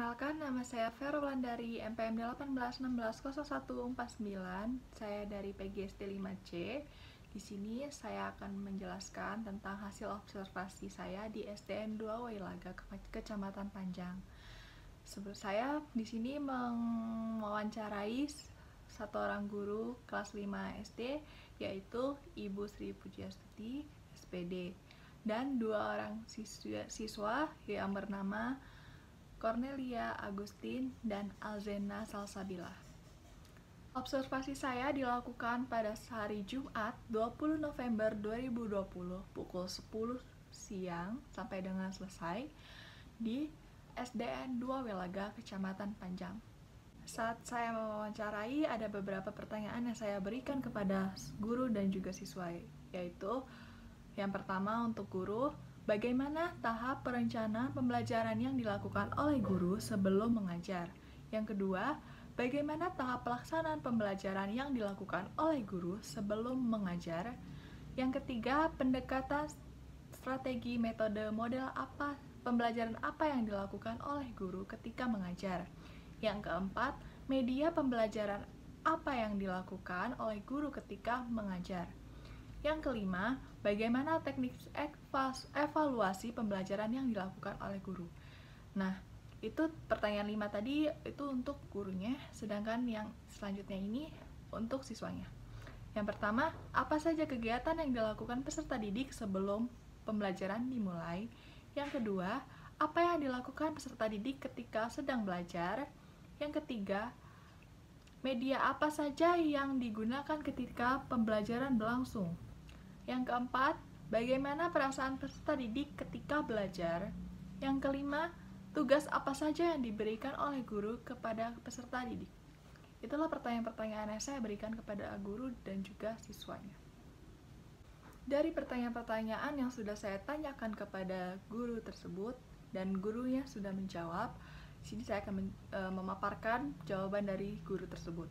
Perkenalkan, nama saya Vero Wulandari, MPM 18160149. Saya dari PGSD 5C. Di sini saya akan menjelaskan tentang hasil observasi saya di SDN 2 Wailaga, Kecamatan Panjang. Saya di sini mewawancarai satu orang guru kelas 5 SD, yaitu Ibu Sri Pujiastuti, SPD, dan dua orang siswa yang bernama Cornelia Agustin dan Alzena Salsabila. Observasi saya dilakukan pada hari Jumat 20 November 2020 pukul 10 siang sampai dengan selesai di SDN 2 Wailaga, Kecamatan Panjang. Saat saya mewawancarai, ada beberapa pertanyaan yang saya berikan kepada guru dan juga siswa, yaitu yang pertama untuk guru, bagaimana tahap perencanaan pembelajaran yang dilakukan oleh guru sebelum mengajar? Yang kedua, bagaimana tahap pelaksanaan pembelajaran yang dilakukan oleh guru sebelum mengajar? Yang ketiga, pendekatan strategi metode model apa pembelajaran apa yang dilakukan oleh guru ketika mengajar? Yang keempat, media pembelajaran apa yang dilakukan oleh guru ketika mengajar? Yang kelima, bagaimana teknik evaluasi pembelajaran yang dilakukan oleh guru? Nah, itu pertanyaan 5 tadi itu untuk gurunya, sedangkan yang selanjutnya ini untuk siswanya. Yang pertama, apa saja kegiatan yang dilakukan peserta didik sebelum pembelajaran dimulai? Yang kedua, apa yang dilakukan peserta didik ketika sedang belajar? Yang ketiga, media apa saja yang digunakan ketika pembelajaran berlangsung? Yang keempat, bagaimana perasaan peserta didik ketika belajar? Yang kelima, tugas apa saja yang diberikan oleh guru kepada peserta didik? Itulah pertanyaan-pertanyaan yang saya berikan kepada guru dan juga siswanya. Dari pertanyaan-pertanyaan yang sudah saya tanyakan kepada guru tersebut dan gurunya sudah menjawab, di sini saya akan memaparkan jawaban dari guru tersebut.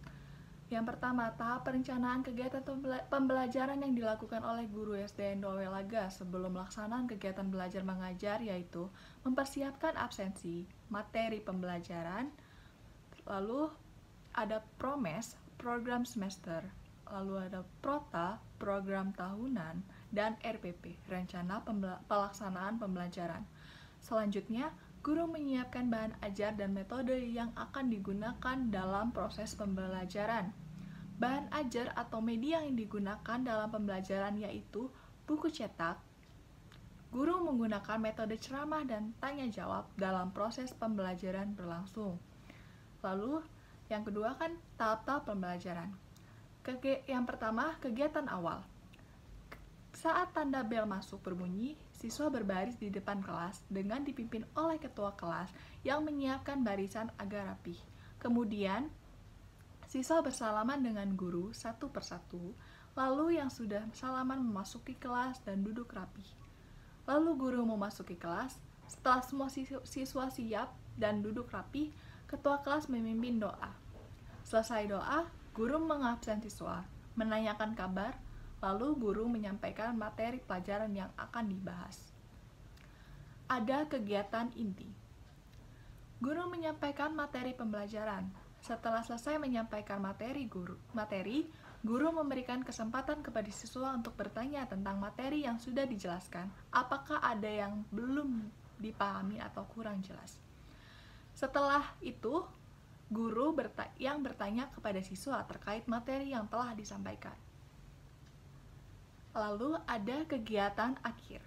Yang pertama, tahap perencanaan kegiatan pembelajaran yang dilakukan oleh guru SDN 2 Wailaga sebelum pelaksanaan kegiatan belajar mengajar, yaitu mempersiapkan absensi, materi pembelajaran, lalu ada PROMES, program semester, lalu ada PROTA, program tahunan, dan RPP, rencana pelaksanaan pembelajaran. Selanjutnya, guru menyiapkan bahan ajar dan metode yang akan digunakan dalam proses pembelajaran. Bahan ajar atau media yang digunakan dalam pembelajaran yaitu buku cetak. Guru menggunakan metode ceramah dan tanya jawab dalam proses pembelajaran berlangsung. Lalu, yang kedua kan tahap-tahap pembelajaran. Yang pertama, kegiatan awal. Saat tanda bel masuk berbunyi, siswa berbaris di depan kelas dengan dipimpin oleh ketua kelas yang menyiapkan barisan agar rapih. Kemudian, siswa bersalaman dengan guru satu persatu, lalu yang sudah salaman memasuki kelas dan duduk rapih. Lalu guru memasuki kelas, setelah semua siswa siap dan duduk rapih, ketua kelas memimpin doa. Selesai doa, guru mengabsen siswa, menanyakan kabar, lalu guru menyampaikan materi pelajaran yang akan dibahas. Ada kegiatan inti. Guru menyampaikan materi pembelajaran. Setelah selesai menyampaikan materi, guru memberikan kesempatan kepada siswa untuk bertanya tentang materi yang sudah dijelaskan, apakah ada yang belum dipahami atau kurang jelas. Setelah itu, guru yang bertanya kepada siswa terkait materi yang telah disampaikan. Lalu ada kegiatan akhir.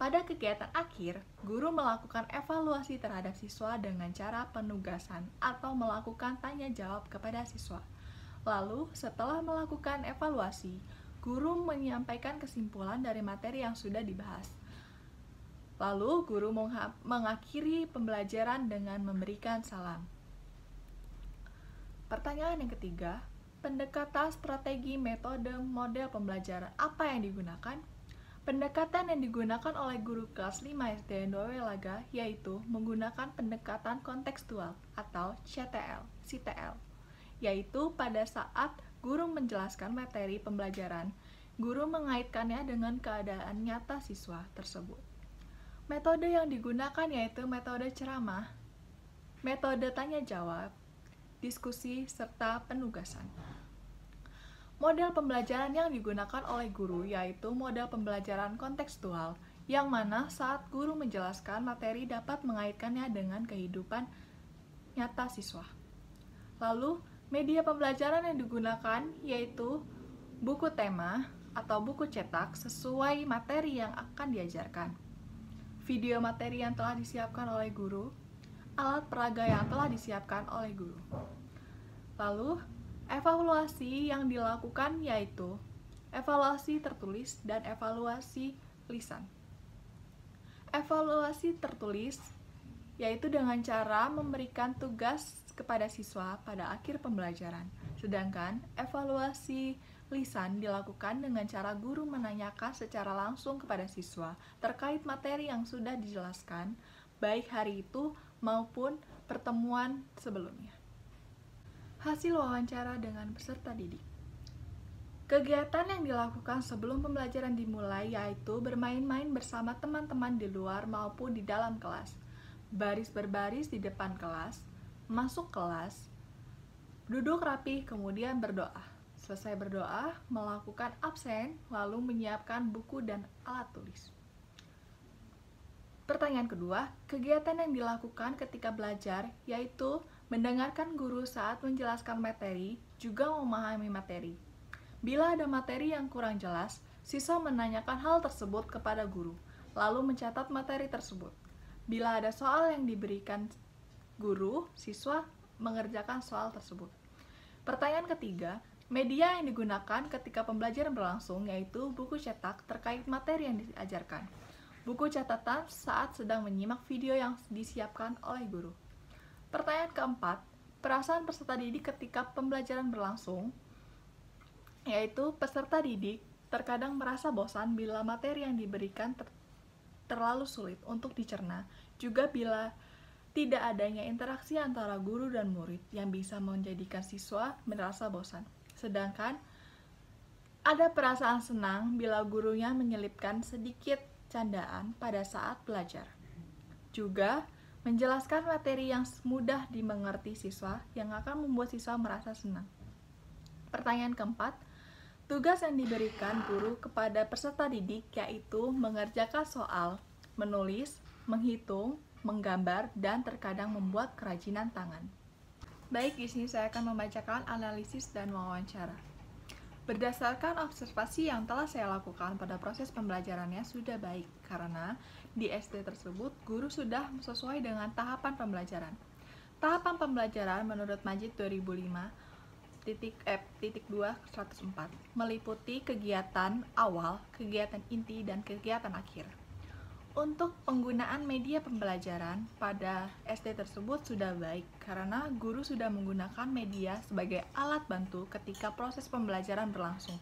Pada kegiatan akhir, guru melakukan evaluasi terhadap siswa dengan cara penugasan atau melakukan tanya jawab kepada siswa. Lalu, setelah melakukan evaluasi, guru menyampaikan kesimpulan dari materi yang sudah dibahas. Lalu, guru mengakhiri pembelajaran dengan memberikan salam. Pertanyaan yang ketiga, pendekatan strategi metode model pembelajaran apa yang digunakan? Pendekatan yang digunakan oleh guru kelas 5 SDN 2 Wailaga yaitu menggunakan pendekatan kontekstual atau CTL, yaitu pada saat guru menjelaskan materi pembelajaran, guru mengaitkannya dengan keadaan nyata siswa tersebut. Metode yang digunakan yaitu metode ceramah, metode tanya jawab, diskusi, serta penugasan. Model pembelajaran yang digunakan oleh guru yaitu model pembelajaran kontekstual, yang mana saat guru menjelaskan materi dapat mengaitkannya dengan kehidupan nyata siswa. Lalu, media pembelajaran yang digunakan yaitu buku tema atau buku cetak sesuai materi yang akan diajarkan, video materi yang telah disiapkan oleh guru, alat peraga yang telah disiapkan oleh guru. Lalu, evaluasi yang dilakukan yaitu evaluasi tertulis dan evaluasi lisan. Evaluasi tertulis yaitu dengan cara memberikan tugas kepada siswa pada akhir pembelajaran. Sedangkan evaluasi lisan dilakukan dengan cara guru menanyakan secara langsung kepada siswa terkait materi yang sudah dijelaskan, baik hari itu maupun pertemuan sebelumnya. Hasil wawancara dengan peserta didik. Kegiatan yang dilakukan sebelum pembelajaran dimulai yaitu bermain-main bersama teman-teman di luar maupun di dalam kelas, baris berbaris di depan kelas, masuk kelas, duduk rapi, kemudian berdoa. Selesai berdoa, melakukan absen, lalu menyiapkan buku dan alat tulis. Pertanyaan kedua, kegiatan yang dilakukan ketika belajar yaitu mendengarkan guru saat menjelaskan materi, juga memahami materi. Bila ada materi yang kurang jelas, siswa menanyakan hal tersebut kepada guru, lalu mencatat materi tersebut. Bila ada soal yang diberikan guru, siswa mengerjakan soal tersebut. Pertanyaan ketiga, media yang digunakan ketika pembelajaran berlangsung yaitu buku cetak terkait materi yang diajarkan, buku catatan saat sedang menyimak video yang disiapkan oleh guru. Pertanyaan keempat, perasaan peserta didik ketika pembelajaran berlangsung, yaitu peserta didik terkadang merasa bosan bila materi yang diberikan terlalu sulit untuk dicerna, juga bila tidak adanya interaksi antara guru dan murid yang bisa menjadikan siswa merasa bosan. Sedangkan ada perasaan senang bila gurunya menyelipkan sedikit candaan pada saat belajar. Juga menjelaskan materi yang mudah dimengerti siswa yang akan membuat siswa merasa senang. Pertanyaan keempat, tugas yang diberikan guru kepada peserta didik yaitu mengerjakan soal, menulis, menghitung, menggambar, dan terkadang membuat kerajinan tangan. Baik, di sini saya akan membacakan analisis dan wawancara. Berdasarkan observasi yang telah saya lakukan pada proses pembelajarannya sudah baik, karena di SD tersebut guru sudah sesuai dengan tahapan pembelajaran. Tahapan pembelajaran menurut Majid 2005 2/104 meliputi kegiatan awal, kegiatan inti, dan kegiatan akhir. Untuk penggunaan media pembelajaran pada SD tersebut sudah baik karena guru sudah menggunakan media sebagai alat bantu ketika proses pembelajaran berlangsung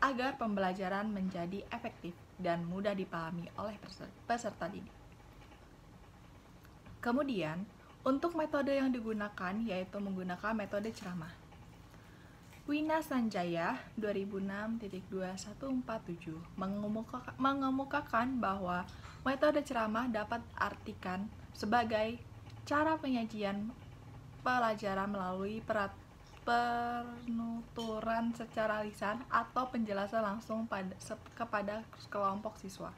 agar pembelajaran menjadi efektif dan mudah dipahami oleh peserta didik. Kemudian, untuk metode yang digunakan yaitu menggunakan metode ceramah. Wina Sanjaya 2006.2147 mengemukakan bahwa metode ceramah dapat artikan sebagai cara penyajian pelajaran melalui penuturan secara lisan atau penjelasan langsung kepada kelompok siswa.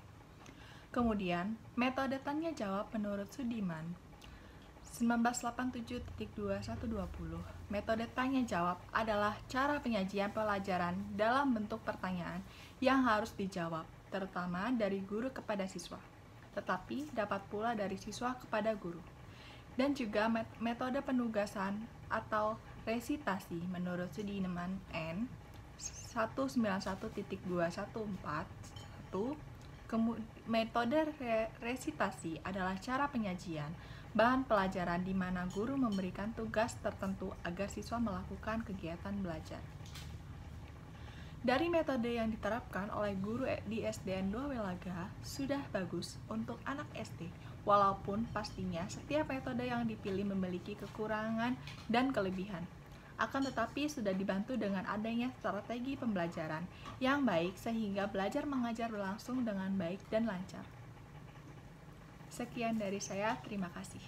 Kemudian, metode tanya jawab menurut Sudiman 1987.2120. Metode tanya jawab adalah cara penyajian pelajaran dalam bentuk pertanyaan yang harus dijawab, terutama dari guru kepada siswa, tetapi dapat pula dari siswa kepada guru. Dan juga metode penugasan atau resitasi menurut Sudiman N 191.2141. Metode resitasi adalah cara penyajian bahan pelajaran di mana guru memberikan tugas tertentu agar siswa melakukan kegiatan belajar. Dari metode yang diterapkan oleh guru di SDN 2 Welaga sudah bagus untuk anak SD, walaupun pastinya setiap metode yang dipilih memiliki kekurangan dan kelebihan. Akan tetapi sudah dibantu dengan adanya strategi pembelajaran yang baik sehingga belajar mengajar berlangsung dengan baik dan lancar. Sekian dari saya, terima kasih.